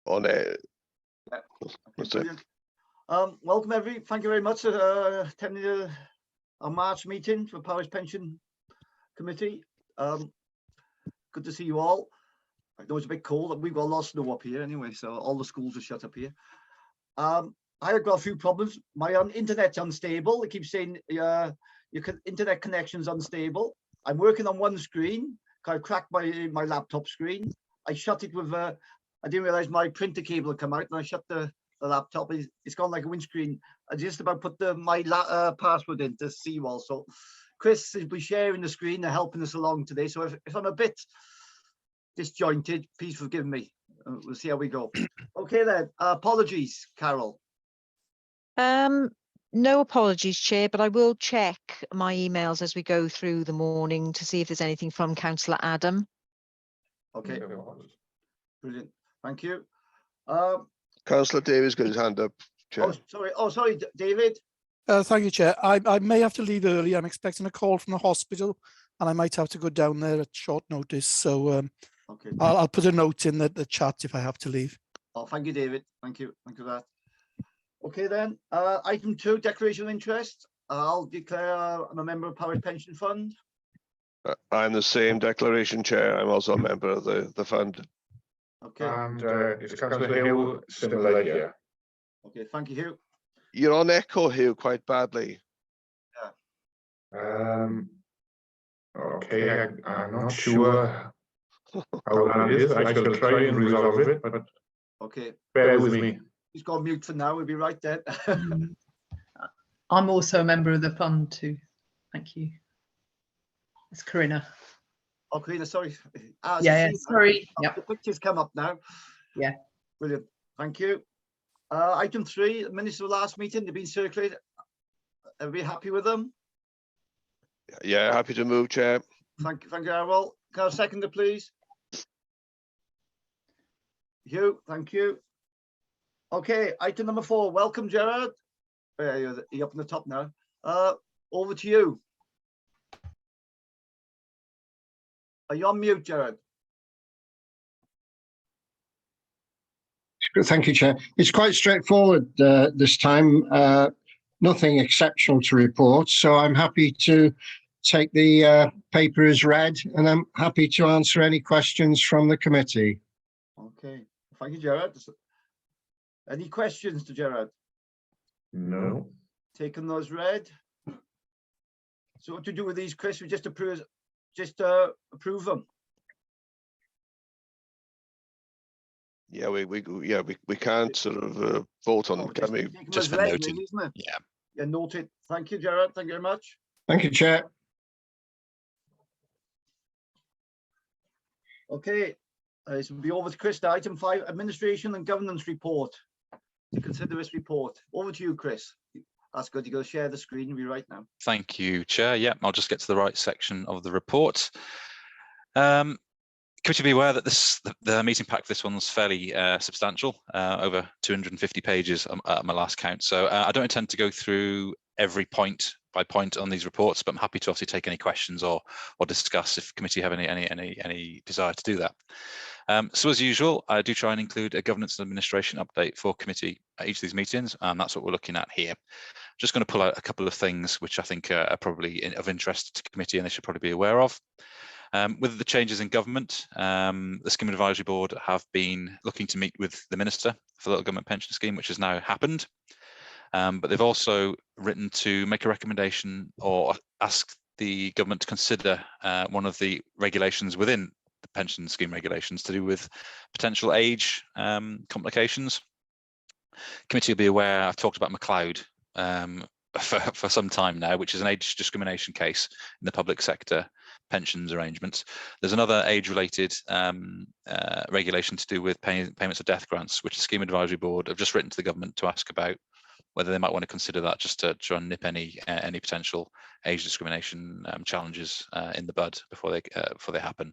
on it. Yeah. That's Okay, it. welcome thank you very much for attending our March meeting for Parish Pension Committee. Good to see you all. I know it's a bit cold. We've got a lot of snow up here anyway, so all the schools are shut up here. I've got a few problems. My internet's unstable. It keeps saying your internet connection's unstable. I'm working on one screen. I've cracked my laptop screen. I shut it with I didn't realize my printer cable had come out, and I shut the laptop. It's gone like a windscreen. I just about put my password in to see all. So Chris will be sharing the screen and helping us along today. So if I'm a bit disjointed, please forgive me. We'll see how we go. Okay then. Apologies, Carol. No apologies, Chair, but I will check my emails as we go through the morning to see if there's anything from Councillor Adam. Okay. Brilliant. Thank you. Councillor Davies got his hand up, Chair. Oh, sorry, David. Thank you, Chair. I may have to leave early. I'm expecting a call from the hospital, and I might have to go down there at short notice. So Okay. I'll put a note in the chat if I have to leave. Oh, thank you, David. Thank you. Thank you for that. Okay then. Item 2, declaration of interest. I'll declare I'm a member of Parish Pension Fund. I'm the same declaration, Chair. I'm also a member of the fund. Okay. And is Councillor Hill similar here? Okay. Thank you, Hugh. You're on echo, Hugh, quite badly. Okay, I'm not sure how that is. I shall try and resolve it, but Okay. bear with me. He's got mute for now. We'll be right there. I'm also a member of the fund too. Thank you. It's Corinna. Oh, Karina, sorry. Yeah, sorry. Yep. The pictures come up now. Yeah. Brilliant. Thank you. Item 3, the minutes of the last meeting, they've been circulated. Are we happy with them? Yeah, happy to move, Chair. Thank you, Errol. Can I have a seconder, please? Hugh, thank you. Okay, item number 4. Welcome, Gerard. You're up on the top now. Over to you. Are you on mute, Gerard? Thank you, Chair. It's quite straightforward this time. Nothing exceptional to report, so I'm happy to take the paper as read, and I'm happy to answer any questions from the committee. Okay, thank you, Gerard. Any questions to Gerard? No. Taking those read. So what to do with these, Chris? We just approve them. Yeah, we can't sort of vote on them, can we? Just for noting, isn't it? Yeah. Yeah, noted. Thank you, Gerard. Thank you very much. Thank you, Chair. Okay, this will be over to Chris. Item 5, administration and governance report. To consider this report. Over to you, Chris. That's good. You're going to share the screen. You'll be right now. Thank you, Chair. Yeah, I'll just get to the right section of the report. Committee be aware that the meeting pack for this one's fairly substantial, over 250 pages at my last count. So I don't intend to go through every point by point on these reports, but I'm happy to obviously take any questions or discuss if committee have any desire to do that. So as usual, I do try and include a governance and administration update for committee at each of these meetings, and that's what we're looking at here. Just going to pull out a couple of things which I think are probably of interest to committee and they should probably be aware of. With the changes in government, the Scheme Advisory Board have been looking to meet with the Minister for the Local Government Pension Scheme, which has now happened. But they've also written to make a recommendation or ask the government to consider one of the regulations within the pension scheme regulations to do with potential age complications. Committee will be aware I've talked about McLeod for some time now, which is an age discrimination case in the public sector pensions arrangements. There's another age-related regulation to do with payments of death grants, which the Scheme Advisory Board have just written to the government to ask about whether they might want to consider that, just to try and nip any potential age discrimination challenges in the bud before they happen.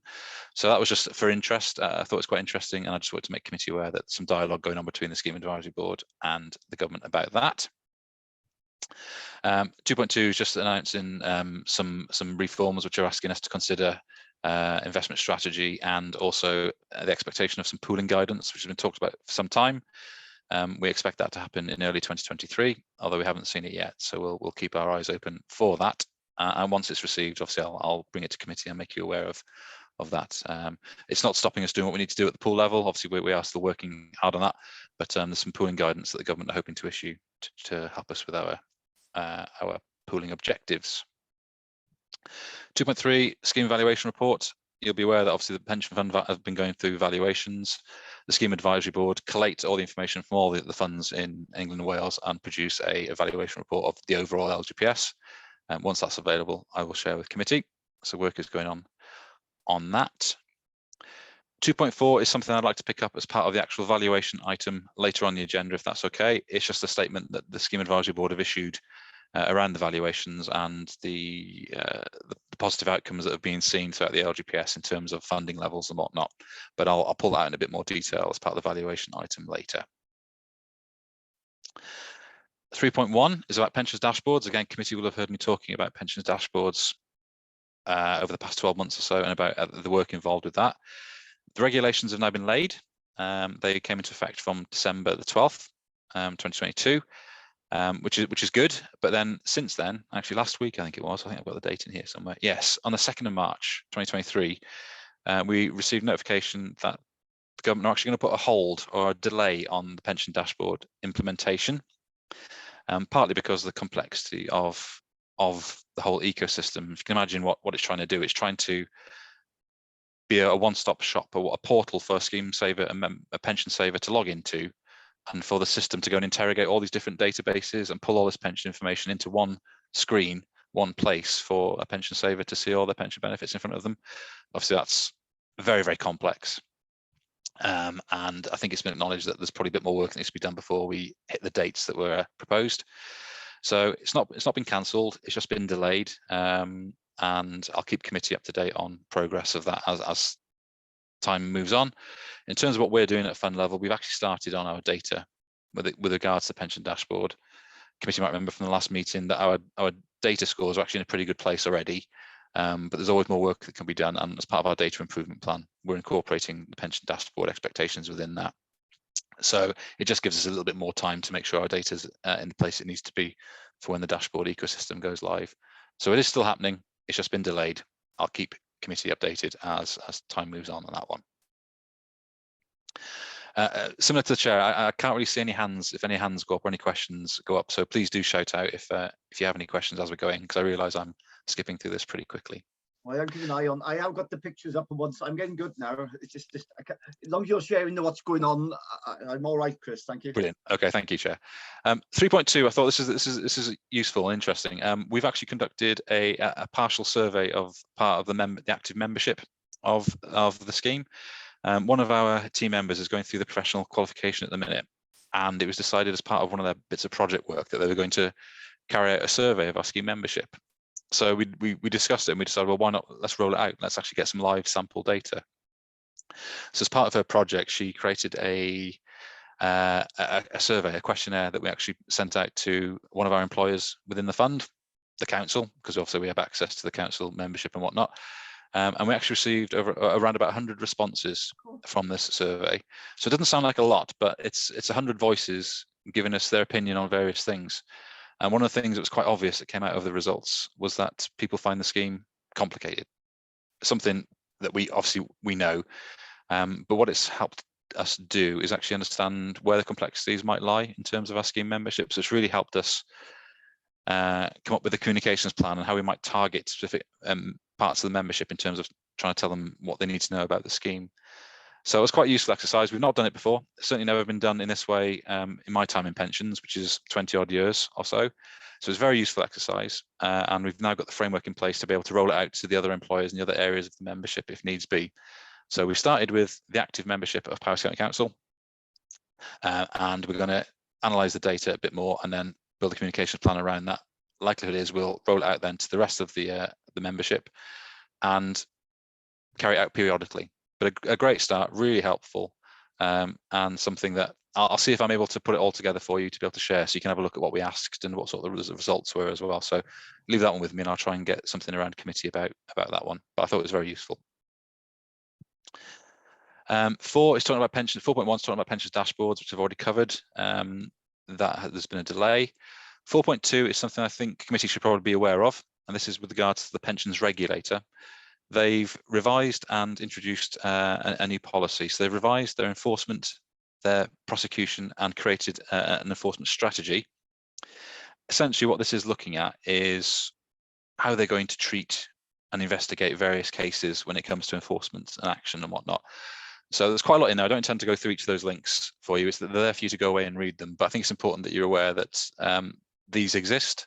So that was just for interest. I thought it was quite interesting, and I just wanted to make committee aware that some dialogue going on between the Scheme Advisory Board and the government about that. 2.2 is just announcing some reforms which are asking us to consider investment strategy, and also the expectation of some pooling guidance, which has been talked about for some time. We expect that to happen in early 2023, although we haven't seen it yet. So we'll keep our eyes open for that. And once it's received, obviously I'll bring it to committee and make you aware of that. It's not stopping us doing what we need to do at the pool level. Obviously, we are still working hard on that, but there's some pooling guidance that the government are hoping to issue to help us with our pooling objectives. 2.3 scheme evaluation report. You'll be aware that obviously the pension fund have been going through valuations. The scheme advisory board collate all the information from all the funds in England and Wales and produce a evaluation report of the overall LGPS. And once that's available, I will share with committee. So work is going on that. 2.4 is something I'd like to pick up as part of the actual valuation item later on the agenda, if that's okay. It's just a statement that the scheme advisory board have issued around the valuations and the positive outcomes that have been seen throughout the LGPS in terms of funding levels and whatnot. But I'll pull that in a bit more detail as part of the valuation item later. 3.1 is about pensions dashboards. Again, committee will have heard me talking about pensions dashboards over the past 12 months or so, and about the work involved with that. The regulations have now been laid. They came into effect from December the 12th, 2022. Which is good, but then since then, actually last week I think it was, I think I've got the date in here somewhere. Yes, on the 2nd of March 2023, we received notification that the government are actually going to put a hold or a delay on the pension dashboard implementation, partly because of the complexity of the whole ecosystem. If you can imagine what it's trying to do, it's trying to be a one-stop shop, or a portal for a scheme saver, a pension saver to log into, and for the system to go and interrogate all these different databases and pull all this pension information into one screen, one place for a pension saver to see all their pension benefits in front of them. Obviously, that's very, very complex. And I think it's been acknowledged that there's probably a bit more work that needs to be done before we hit the dates that were proposed. So it's not been cancelled, it's just been delayed. And I'll keep committee up to date on progress of that as time moves on. In terms of what we're doing at fund level, we've actually started on our data with regards to the pension dashboard. Committee might remember from the last meeting that our data scores are actually in a pretty good place already, but there's always more work that can be done, and as part of our data improvement plan, we're incorporating the pension dashboard expectations within that. So it just gives us a little bit more time to make sure our data is in the place it needs to be for when the dashboard ecosystem goes live. So it is still happening, it's just been delayed. I'll keep committee updated as time moves on that one. Similar to the chair, I can't really see any hands. If any hands go up or any questions go up, so please do shout out if you have any questions as we're going, because I realise I'm skipping through this pretty quickly. Well, I'm keeping an eye on. I have got the pictures up, and once I'm getting good now. It's just as long as you're sharing what's going on, I'm all right, Chris. Thank you. Brilliant. Okay, thank you, Chair. 3.2. I thought this is useful and interesting. We've actually conducted a partial survey of part of the active membership of the scheme. One of our team members is going through the professional qualification at the minute, and it was decided as part of one of their bits of project work that they were going to carry out a survey of our scheme membership. So we discussed it and we decided, well, why not? Let's roll it out. Let's actually get some live sample data. So as part of her project, she created a survey, a questionnaire that we actually sent out to one of our employers within the fund, the council, because obviously we have access to the council membership and whatnot. And we actually received around about 100 responses from this survey. So it doesn't sound like a lot, but it's 100 voices giving us their opinion on various things. And one of the things that was quite obvious that came out of the results was that people find the scheme complicated, something that we know. But what it's helped us do is actually understand where the complexities might lie in terms of our scheme membership. So it's really helped us come up with a communications plan and how we might target specific parts of the membership in terms of trying to tell them what they need to know about the scheme. So it was quite a useful exercise. We've not done it before. It's certainly never been done in this way in my time in pensions, which is 20 odd years or so. So it's a very useful exercise. And we've now got the framework in place to be able to roll it out to the other employers and the other areas of the membership if needs be. So we started with the active membership of Powys County Council, and we're going to analyse the data a bit more and then build a communication plan around that. Likelihood is we'll roll it out then to the rest of the membership and carry it out periodically. But a great start, really helpful, and something that I'll see if I'm able to put it all together for you to be able to share, so you can have a look at what we asked and what sort of results were as well. So leave that one with me, and I'll try and get something around committee about that one. But I thought it was very useful. 4 is talking about pensions. 4.1 is talking about pensions dashboards, which I've already covered. There's been a delay. 4.2 is something I think committee should probably be aware of, and this is with regards to the pensions regulator. They've revised and introduced a new policy. So they've revised their enforcement, their prosecution, and created an enforcement strategy. Essentially, what this is looking at is how they're going to treat and investigate various cases when it comes to enforcement and action and whatnot. So there's quite a lot in there. I don't intend to go through each of those links for you. It's that they're there for you to go away and read them. But I think it's important that you're aware that these exist,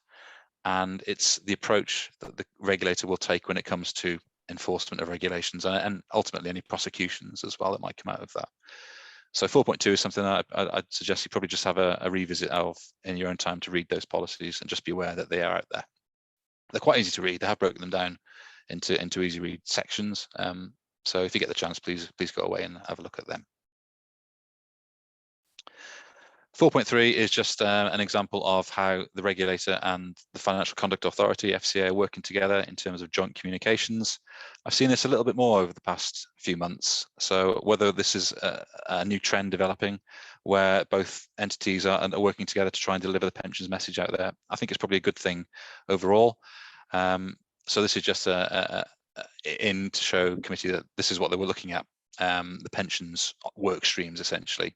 and it's the approach that the regulator will take when it comes to enforcement of regulations and ultimately any prosecutions as well that might come out of that. So 4.2 is something that I'd suggest you probably just have a revisit of in your own time to read those policies and just be aware that they are out there. They're quite easy to read. They have broken them down into easy read sections. So if you get the chance, please go away and have a look at them. 4.3 is just an example of how the regulator and the Financial Conduct Authority, FCA, are working together in terms of joint communications. I've seen this a little bit more over the past few months. So whether this is a new trend developing where both entities are working together to try and deliver the pensions message out there, I think it's probably a good thing overall. So this is just in to show committee that this is what they were looking at, the pensions work streams essentially.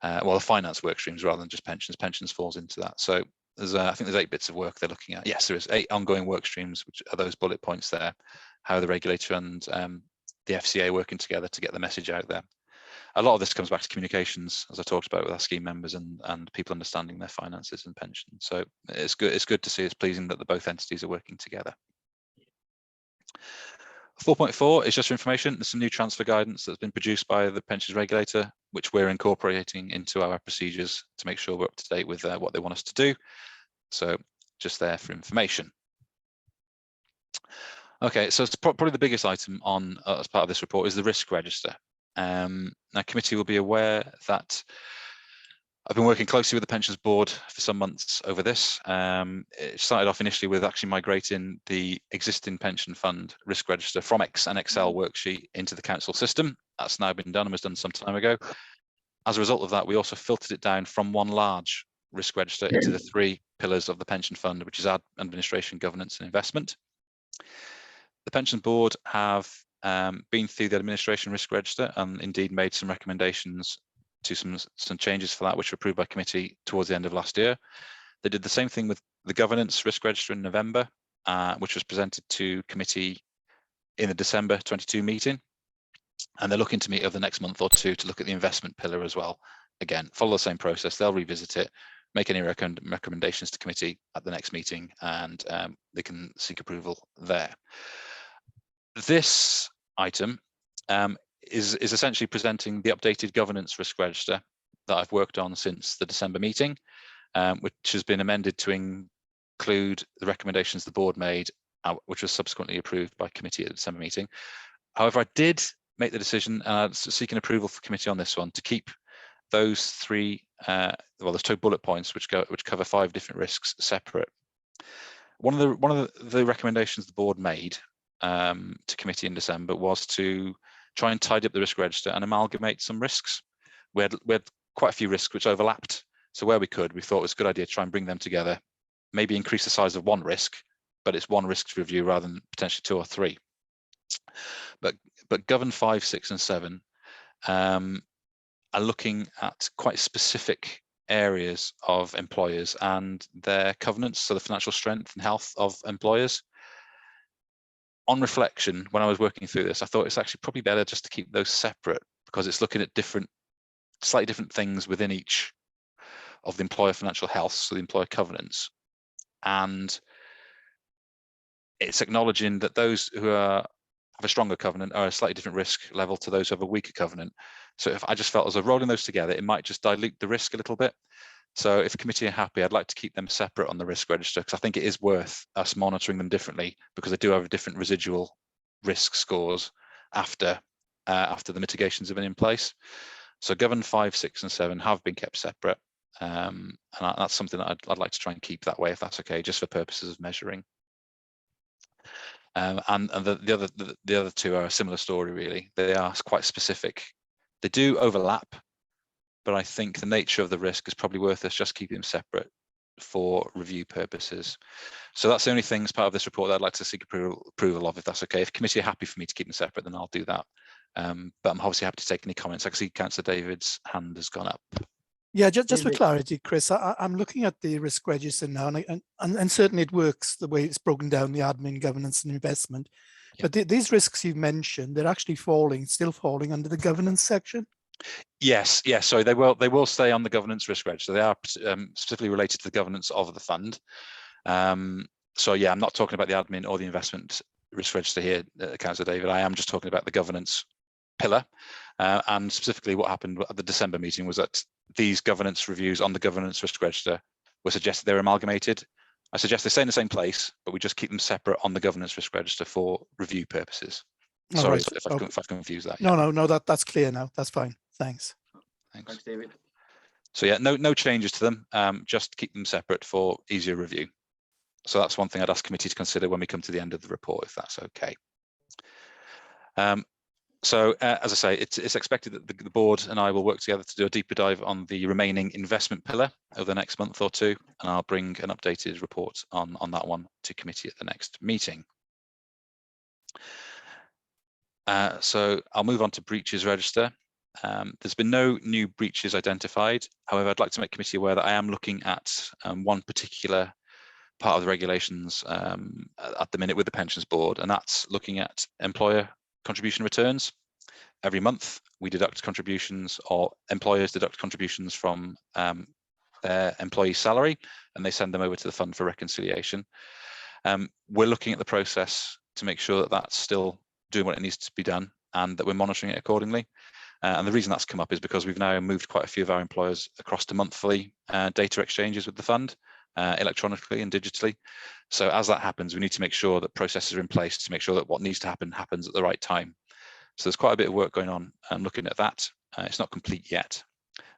Well, the finance work streams rather than just pensions. Pensions falls into that. So there's, I think there's 8 bits of work they're looking at. Yes, there is 8 ongoing work streams, which are those bullet points there, how the regulator and the FCA working together to get the message out there. A lot of this comes back to communications, as I talked about with our scheme members and people understanding their finances and pensions. So it's good to see, it's pleasing that the both entities are working together. 4.4 is just for information. There's some new transfer guidance that's been produced by the pensions regulator, which we're incorporating into our procedures to make sure we're up to date with what they want us to do. So just there for information. Okay, so it's probably the biggest item on as part of this report is the risk register. Now, committee will be aware that I've been working closely with the pensions board for some months over this. It started off initially with actually migrating the existing pension fund risk register from an Excel worksheet into the council system. That's now been done and was done some time ago. As a result of that, we also filtered it down from one large risk register into the 3 pillars of the pension fund, which is administration, governance, and investment. The pension board have been through the administration risk register and indeed made some recommendations to some changes for that, which were approved by committee towards the end of last year. They did the same thing with the governance risk register in November, which was presented to committee in the December 22 meeting. And they're looking to meet over the next month or 2 to look at the investment pillar as well. Again, follow the same process. They'll revisit it, make any recommendations to committee at the next meeting, and they can seek approval there. This item is essentially presenting the updated governance risk register that I've worked on since the December meeting, which has been amended to include the recommendations the board made, which was subsequently approved by committee at the December meeting. However, I did make the decision, seeking approval for committee on this one, to keep those 3, well, there's 2 bullet points which cover 5 different risks separate. One of the recommendations the board made to committee in December was to try and tidy up the risk register and amalgamate some risks. We had quite a few risks which overlapped. So where we could, we thought it was a good idea to try and bring them together, maybe increase the size of one risk, but it's one risk to review rather than potentially 2 or 3. But Govern 5, 6, and 7 are looking at quite specific areas of employers and their covenants, so the financial strength and health of employers. On reflection, when I was working through this, I thought it's actually probably better just to keep those separate, because it's looking at slightly different things within each of the employer financial health, so the employer covenants. And it's acknowledging that those who have a stronger covenant are a slightly different risk level to those who have a weaker covenant. So if I just felt as though rolling those together, it might just dilute the risk a little bit. So if the committee are happy, I'd like to keep them separate on the risk register, because I think it is worth us monitoring them differently, because they do have different residual risk scores after the mitigations have been in place. So Govern 5, 6, and 7 have been kept separate. And that's something that I'd like to try and keep that way, if that's okay, just for purposes of measuring. And the other two are a similar story, really. They are quite specific. They do overlap, but I think the nature of the risk is probably worth us just keeping them separate for review purposes. So that's the only thing as part of this report that I'd like to seek approval of, if that's okay. If committee are happy for me to keep them separate, then I'll do that. But I'm obviously happy to take any comments. I can see Councillor David's hand has gone up. Yeah, just for David. clarity, Chris, I'm looking at the risk register now, and certainly it works the way it's broken down, the admin, governance and investment. Yeah. But these risks you've mentioned, they're actually still falling under the governance section. Yes, sorry, they will stay on the governance risk register. They are specifically related to the governance of the fund. So yeah, I'm not talking about the admin or the investment risk register here, Councillor David. I am just talking about the governance pillar. And specifically what happened at the December meeting was that these governance reviews on the governance risk register were suggested they were amalgamated. I suggest they stay in the same place, but we just keep them separate on the governance risk register for review purposes. All Sorry right. if I've confused that. Yeah. No, that's clear now. That's fine. Thanks. Thanks. Thanks, David. So yeah, no changes to them. Just keep them separate for easier review. So that's one thing I'd ask committee to consider when we come to the end of the report, if that's okay. So as I say, it's expected that the board and I will work together to do a deeper dive on the remaining investment pillar over the next month or two, and I'll bring an updated report on that one to committee at the next meeting. So I'll move on to breaches register. There's been no new breaches identified. However, I'd like to make committee aware that I am looking at one particular part of the regulations at the minute with the Pensions Board, and that's looking at employer contribution returns. Every month we deduct contributions, or employers deduct contributions from their employee salary, and they send them over to the fund for reconciliation. We're looking at the process to make sure that that's still doing what it needs to be done and that we're monitoring it accordingly. And the reason that's come up is because we've now moved quite a few of our employers across to monthly data exchanges with the fund, electronically and digitally. So as that happens, we need to make sure that processes are in place to make sure that what needs to happen happens at the right time. So there's quite a bit of work going on looking at that. It's not complete yet,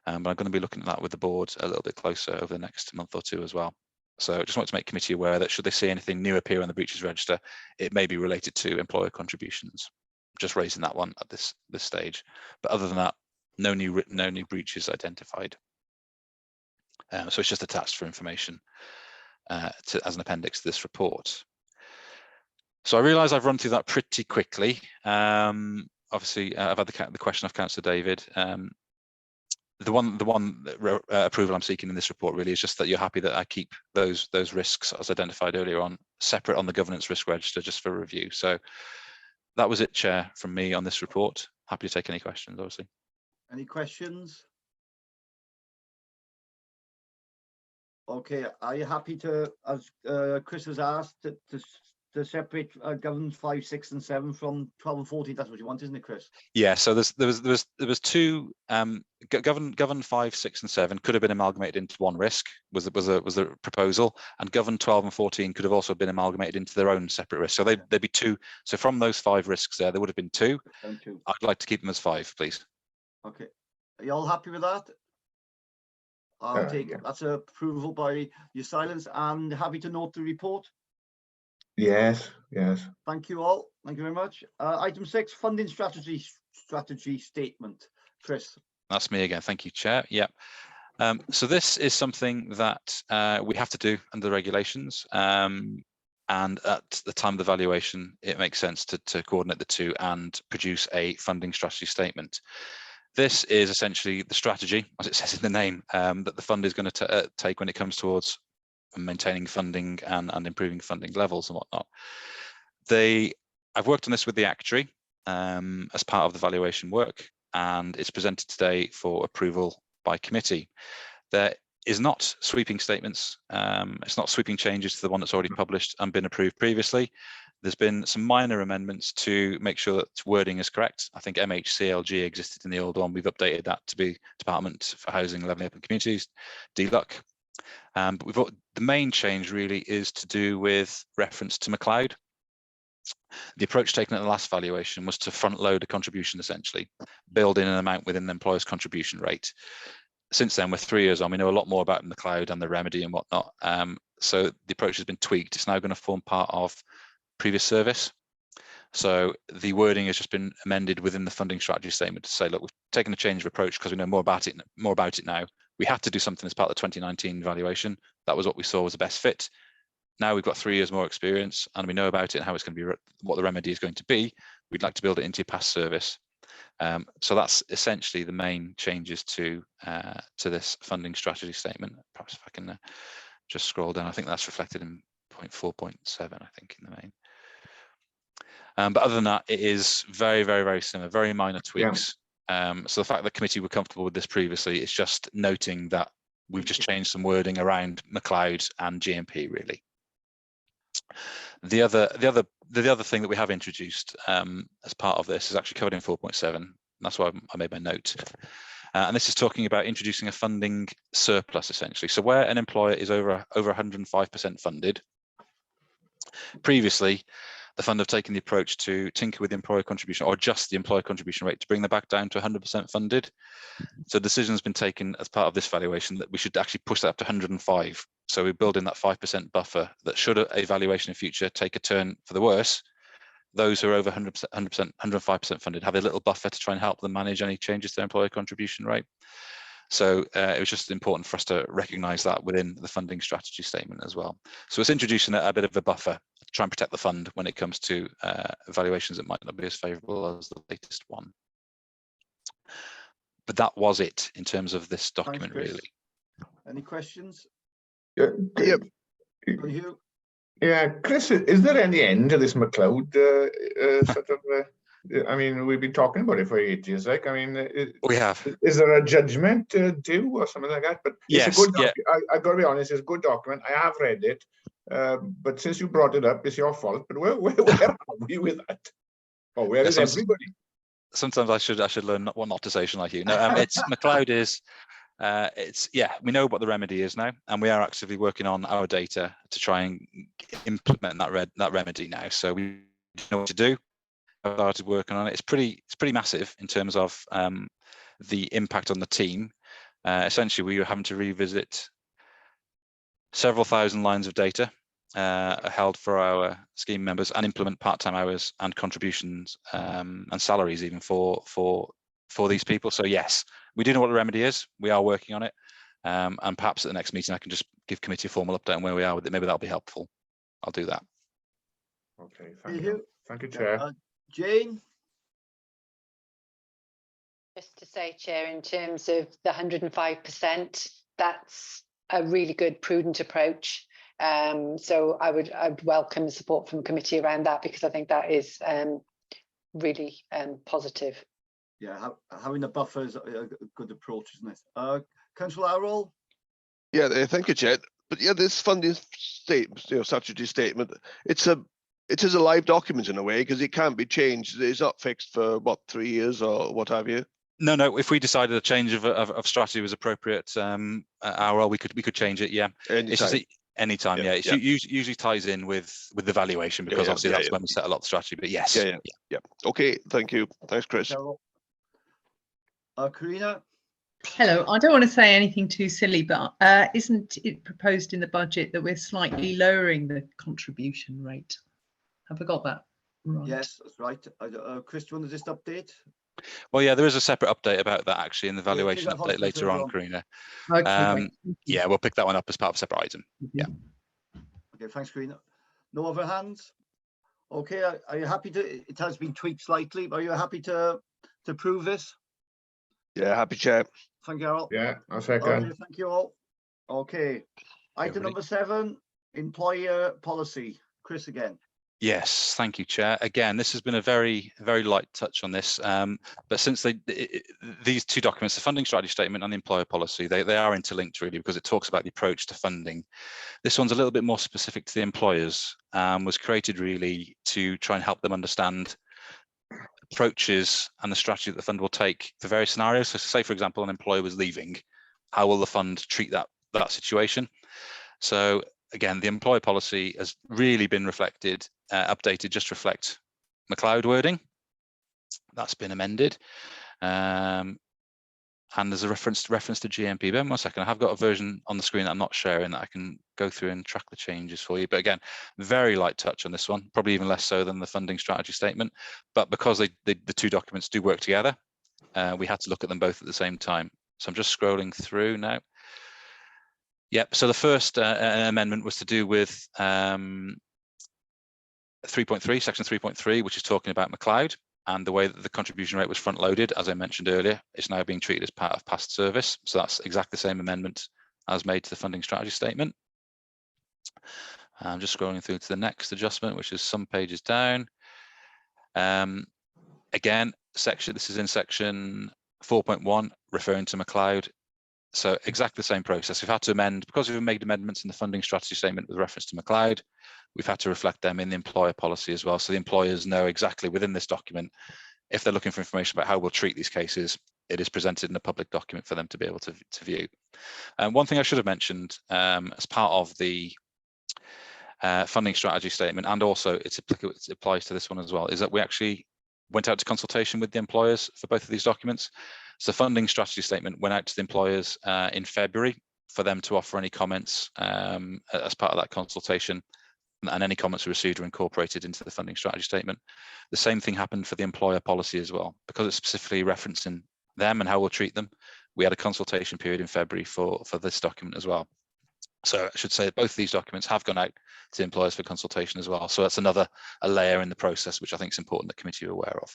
but I'm going to be looking at that with the board a little bit closer over the next month or two as well. So I just want to make committee aware that should they see anything new appear on the breaches register, it may be related to employer contributions. Just raising that one at this stage. But other than that, no new breaches identified. So it's just attached for information as an appendix to this report. So I realise I've run through that pretty quickly. Obviously, I've had the question of Councillor David. The one approval I'm seeking in this report really is just that you're happy that I keep those risks as identified earlier on separate on the governance risk register just for review. So that was it, Chair, from me on this report. Happy to take any questions, obviously. Any questions? Okay, are you happy to, as Chris has asked, to separate governance 5, 6, and 7 from 12 and 14? That's what you want, isn't it, Chris? Yeah. So there was two. Govern 5, 6, and 7 could have been amalgamated into one risk. Was the proposal, and govern 12 and 14 could have also been amalgamated into their own separate risks. So there'd be two. So from those 5 risks there would have been 2. I'd like to keep them as 5, please. Okay, are you all happy with that? I'll take Yeah. that's approval by your silence, and happy to note the report. Yes. Thank you all. Thank you very much. Item 6, funding strategy statement. Chris. That's me again. Thank you, Chair. Yeah. So this is something that we have to do under the regulations. And at the time of the valuation, it makes sense to coordinate the two and produce a funding strategy statement. This is essentially the strategy, as it says in the name, that the fund is going to take when it comes towards maintaining funding and improving funding levels and whatnot. I've worked on this with the actuary as part of the valuation work, and it's presented today for approval by committee. There is not sweeping statements. It's not sweeping changes to the one that's already published and been approved previously. There's been some minor amendments to make sure that wording is correct. I think MHCLG existed in the old one. We've updated that to be Department for Housing, Levelling Up and Communities, DLUC. But the main change really is to do with reference to McLeod. The approach taken at the last valuation was to front load a contribution, essentially, build in an amount within the employer's contribution rate. Since then, we're 3 years on, we know a lot more about McLeod and the remedy and whatnot. So the approach has been tweaked. It's now going to form part of previous service. So the wording has just been amended within the funding strategy statement to say, look, we've taken a change of approach because we know more about it now. We had to do something as part of the 2019 evaluation. That was what we saw was the best fit. Now we've got 3 years more experience and we know about it and how it's going to be, what the remedy is going to be. We'd like to build it into your past service. So that's essentially the main changes to this funding strategy statement. Perhaps if I can just scroll down, I think that's reflected in point 4.7, I think, in the main. But other than that, it is very, very, very similar, very minor tweaks. So the fact that the committee were comfortable with this previously, it's just noting that we've just changed some wording around McLeod and GMP, really. The other thing that we have introduced as part of this is actually covered in 4.7. That's why I made my note. And this is talking about introducing a funding surplus, essentially. So where an employer is over 105% funded, previously, the fund have taken the approach to tinker with the employer contribution or adjust the employer contribution rate to bring them back down to 100% funded. So the decision has been taken as part of this valuation that we should actually push that up to 105. So we build in that 5% buffer that should a valuation in future take a turn for the worse, those who are over 105% funded have a little buffer to try and help them manage any changes to their employer contribution rate. So it was just important for us to recognise that within the funding strategy statement as well. So it's introducing a bit of a buffer to try and protect the fund when it comes to evaluations that might not be as favourable as the latest one. But that was it in terms of this document, really. Any questions? Yeah, Yep. You? Yeah, Chris, is there any end to this McLeod sort of? I mean, we've been talking about it for 8 years. Like, I mean, We have. Is there a judgment due or something like that? But Yes, it's a good. yeah. I've got to be honest. It's a good document. I have read it, but since you brought it up, it's your fault. But where are we with that? Or where is everybody? Sometimes I should learn what not to say, shouldn't I, Hugh? No, it's McLeod is. We know what the remedy is now, and we are actively working on our data to try and implement that remedy now. So we know what to do. I started working on it. It's pretty massive in terms of the impact on the team. Essentially, we were having to revisit several thousand lines of data held for our scheme members and implement part-time hours and contributions and salaries even for these people. So yes, we do know what the remedy is. We are working on it, and perhaps at the next meeting I can just give committee a formal update on where we are with it. Maybe that'll be helpful. I'll do that. Okay, thank you. Thank you, Chair. Jane? Just to say, Chair, in terms of the 105%, that's a really good, prudent approach. So I'd welcome the support from committee around that, because I think that is really positive. Yeah, having a buffer is a good approach, isn't it? Councillor Arroll? Yeah, thank you, Chair. But yeah, this funding statement, statutory statement, it is a live document in a way, because it can't be changed. It's not fixed for what, 3 years or what have you. No. If we decided a change of strategy was appropriate, we could change it. Yeah, it's just anytime. Yeah, it usually ties in with the valuation, because obviously that's when we set a lot of strategy. But yes. Yeah. Okay. Thank you. Thanks, Chris. Karina? Hello, I don't want to say anything too silly, but isn't it proposed in the budget that we're slightly lowering the contribution rate? Have I got that right? Yes, that's right. Chris, do you want to just update? Well, yeah, there is a separate update about that actually in the valuation update later on, Karina. Okay, yeah, we'll pick that one up as part of a separate item. Yeah. Okay, thanks, Karina. No other hands? Okay, are you happy to? It has been tweaked slightly, but are you happy to approve this? Yeah, happy, Chair. Thank you, Harold. Yeah, I'll second. Okay, thank you all. Okay, item number 7, employer policy. Chris again. Yes, thank you, Chair. Again, this has been a very, very light touch on this, but since these two documents, the funding strategy statement and the employer policy, they are interlinked really, because it talks about the approach to funding. This one's a little bit more specific to the employers, was created really to try and help them understand approaches and the strategy that the fund will take for various scenarios. So say, for example, an employer was leaving, how will the fund treat that situation? So again, the employer policy has really been reflected, updated, just to reflect McLeod wording. That's been amended. And and there's a reference to GMP. Bear with me 1 second. I have got a version on the screen that I'm not sharing that I can go through and track the changes for you. But again, very light touch on this one, probably even less so than the funding strategy statement. But because the two documents do work together, we had to look at them both at the same time. So I'm just scrolling through now. Yep. So the first amendment was to do with 3.3, section 3.3, which is talking about McLeod. And the way that the contribution rate was front loaded, as I mentioned earlier, is now being treated as part of past service. So that's exactly the same amendment as made to the funding strategy statement. I'm just scrolling through to the next adjustment, which is some pages down. Again, this is in section 4.1, referring to McLeod. So exactly the same process. We've had to amend, because we've made amendments in the funding strategy statement with reference to McLeod, we've had to reflect them in the employer policy as well. So the employers know exactly within this document, if they're looking for information about how we'll treat these cases, it is presented in a public document for them to be able to view. One thing I should have mentioned as part of the funding strategy statement, and also it applies to this one as well, is that we actually went out to consultation with the employers for both of these documents. So the funding strategy statement went out to the employers in February for them to offer any comments as part of that consultation, and any comments we received were incorporated into the funding strategy statement. The same thing happened for the employer policy as well, because it's specifically referencing them and how we'll treat them. We had a consultation period in February for this document as well. So I should say both of these documents have gone out to employers for consultation as well. So that's another layer in the process, which I think is important that committee are aware of.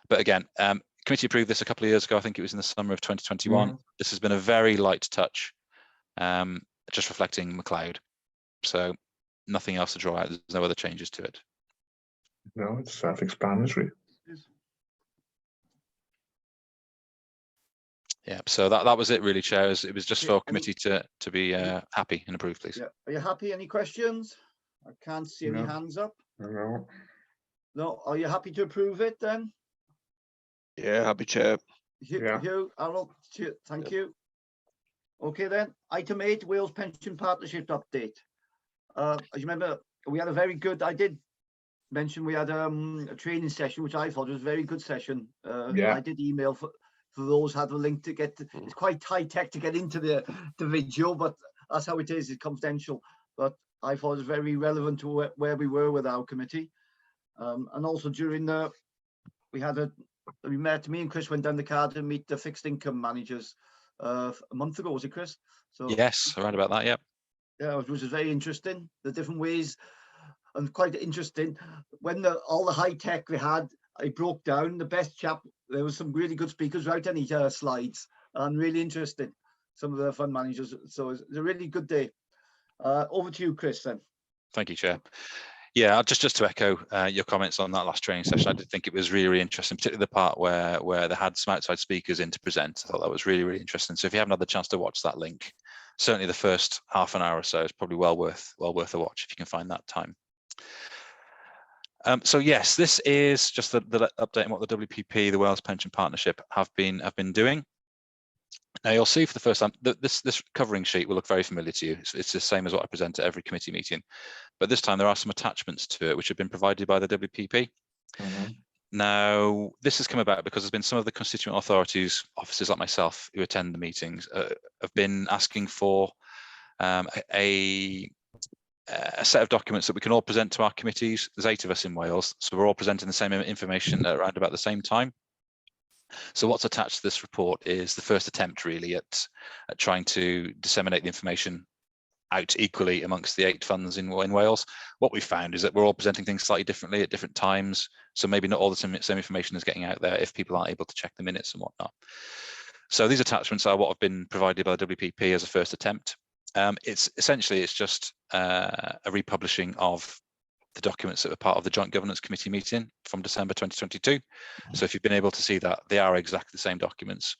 But again, committee approved this a couple of years ago. I think it was in the summer of 2021. This has been a very light touch, just reflecting McLeod. So nothing else to draw out. There's no other changes to it. No, it's self-explanatory. Yeah, so that was it really, Chair. It was just for committee to be happy and approve, please. Yeah. Are you happy? Any questions? I can't see any No. hands up. No. No. Are you happy to approve it then? Yeah, happy, Chair. Yeah. Hugh, Harold, thank you. Okay then, item 8, Wales Pension Partnership update. As you remember, we had a very good, I did mention we had a training session, which I thought was a very good session. Yeah. I did email for those who had the link to get, it's quite high tech to get into the video, but that's how it is, it's confidential. But I thought it was very relevant to where we were with our committee. And also during the, me and Chris went down the car to meet the fixed income managers a month ago, was it, Chris? So Yes, around about that, yeah. yeah, which was very interesting, the different ways, and quite interesting. When all the high tech we had, I broke down, the best chap, there was some really good speakers without any slides, and really interesting, some of the fund managers. So it's a really good day. Over to you, Chris, then. Thank you, Chair. Yeah, just to echo your comments on that last training session, I did think it was really, really interesting, particularly the part where they had some outside speakers in to present. I thought that was really, really interesting. So if you haven't had the chance to watch that link, certainly the first half an hour or so is probably well worth a watch if you can find that time. So yes, this is just the update on what the WPP, the Wales Pension Partnership, have been doing. Now you'll see for the first time that this covering sheet will look very familiar to you. It's the same as what I present at every committee meeting, but this time there are some attachments to it which have been provided by the WPP. Now this has come about because there's been some of the constituent authorities, officers like myself, who attend the meetings, have been asking for a set of documents that we can all present to our committees. There's 8 of us in Wales, so we're all presenting the same information at around about the same time. So what's attached to this report is the first attempt really at trying to disseminate the information out equally amongst the 8 funds in Wales. What we found is that we're all presenting things slightly differently at different times, so maybe not all the same information is getting out there if people aren't able to check the minutes and whatnot. So these attachments are what have been provided by the WPP as a first attempt. It's just a republishing of the documents that were part of the Joint Governance Committee meeting from December 2022. So if you've been able to see that, they are exactly the same documents.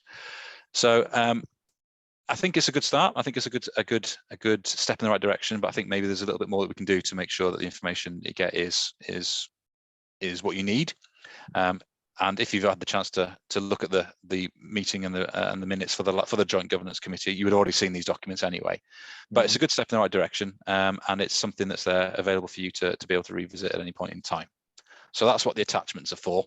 So I think it's a good start. I think it's a good step in the right direction, but I think maybe there's a little bit more that we can do to make sure that the information you get is what you need. And if you've had the chance to look at the meeting and the minutes for the Joint Governance Committee, you would already seen these documents anyway. But it's a good step in the right direction, and it's something that's there available for you to be able to revisit at any point in time. So that's what the attachments are for.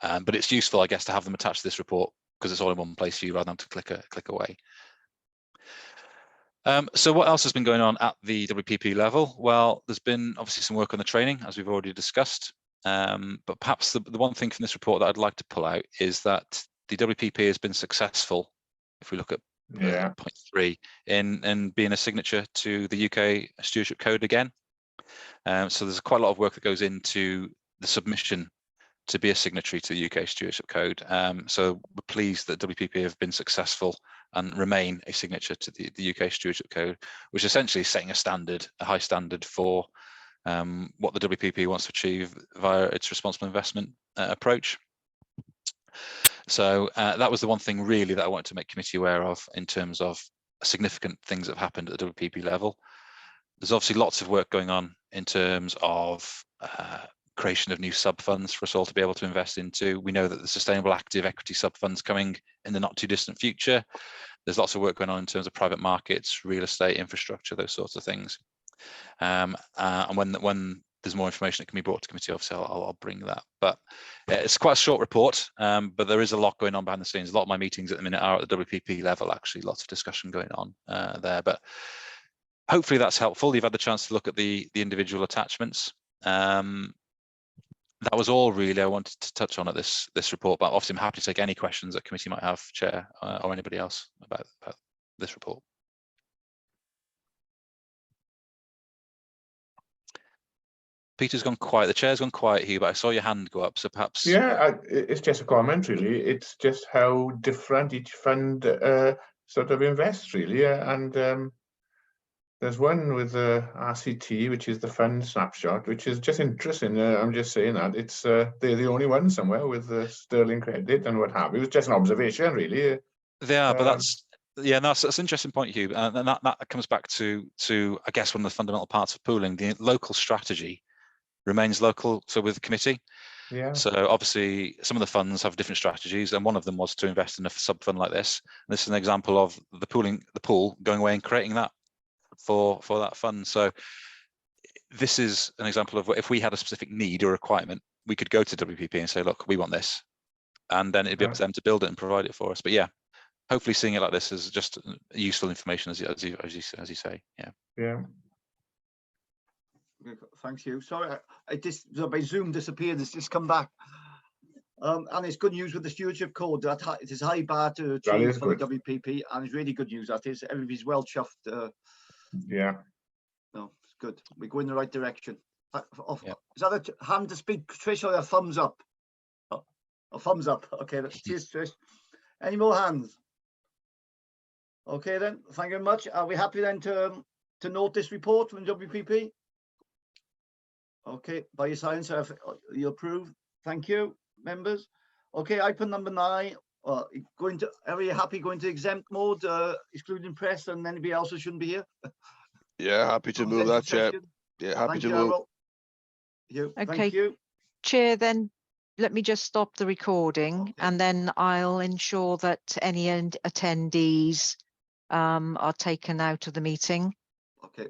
But it's useful, I guess, to have them attached to this report because it's all in one place for you rather than to click away. So what else has been going on at the WPP level? Well, there's been obviously some work on the training, as we've already discussed. But perhaps the one thing from this report that I'd like to pull out is that the WPP has been successful, if we look at point 3, in being a signature to the UK Stewardship Code again. So there's quite a lot of work that goes into the submission to be a signatory to the UK Stewardship Code. So we're pleased that WPP have been successful and remain a signature to the UK Stewardship Code, which essentially is setting a standard, a high standard for what the WPP wants to achieve via its responsible investment approach. So that was the one thing really that I wanted to make committee aware of in terms of significant things that have happened at the WPP level. There's obviously lots of work going on in terms of creation of new sub-funds for us all to be able to invest into. We know that the sustainable active equity sub-funds coming in the not too distant future. There's lots of work going on in terms of private markets, real estate, infrastructure, those sorts of things. And when there's more information that can be brought to committee, obviously I'll bring that. But it's quite a short report, but there is a lot going on behind the scenes. A lot of my meetings at the minute are at the WPP level, actually, lots of discussion going on there. But hopefully that's helpful. You've had the chance to look at the individual attachments. That was all really I wanted to touch on at this report, but obviously I'm happy to take any questions that committee might have, Chair, or anybody else about this report. Peter's gone quiet. The chair's gone quiet here, but I saw your hand go up, so perhaps. Yeah, it's just a comment, really. It's just how different each fund sort of invests, really. And there's one with the RCT, which is the fund snapshot, which is just interesting. I'm just saying that it's they're the only one somewhere with the sterling credit and what have you. It was just an observation, really. They are, but that's an interesting point, Hugh, and that comes back to I guess one of the fundamental parts of pooling. The local strategy remains local, so with the committee. Yeah. So obviously some of the funds have different strategies, and one of them was to invest in a sub fund like this. And this is an example of the pool going away and creating that for that fund. So this is an example of what, if we had a specific need or requirement, we could go to WPP and say, look, we want this, and then it'd be up to them to build it and provide it for us. But yeah, hopefully seeing it like this is just useful information, as you say. Yeah. Thanks, you. Sorry, my Zoom disappeared. It's just come back. And it's good news with the stewardship code. That it is high bar to achieve for the WPP, and it's really good news. That is, everybody's well chuffed. Yeah. No, it's good. We're going in the right direction. Is that a hand to speak, Trish, or a thumbs up? Oh, a thumbs up. Okay, cheers, Trish. Any more hands? Okay, then. Thank you very much. Are we happy then to note this report from WPP? Okay, by your silence, you approve. Thank you, members. Okay, item number 9. Are you happy going to exempt mode, excluding press and anybody else who shouldn't be here? Yeah, happy to move that, Chair. Yeah, happy to move. Thank you. Chair, then let me just stop the recording, and then I'll ensure that any attendees are taken out of the meeting. Okay.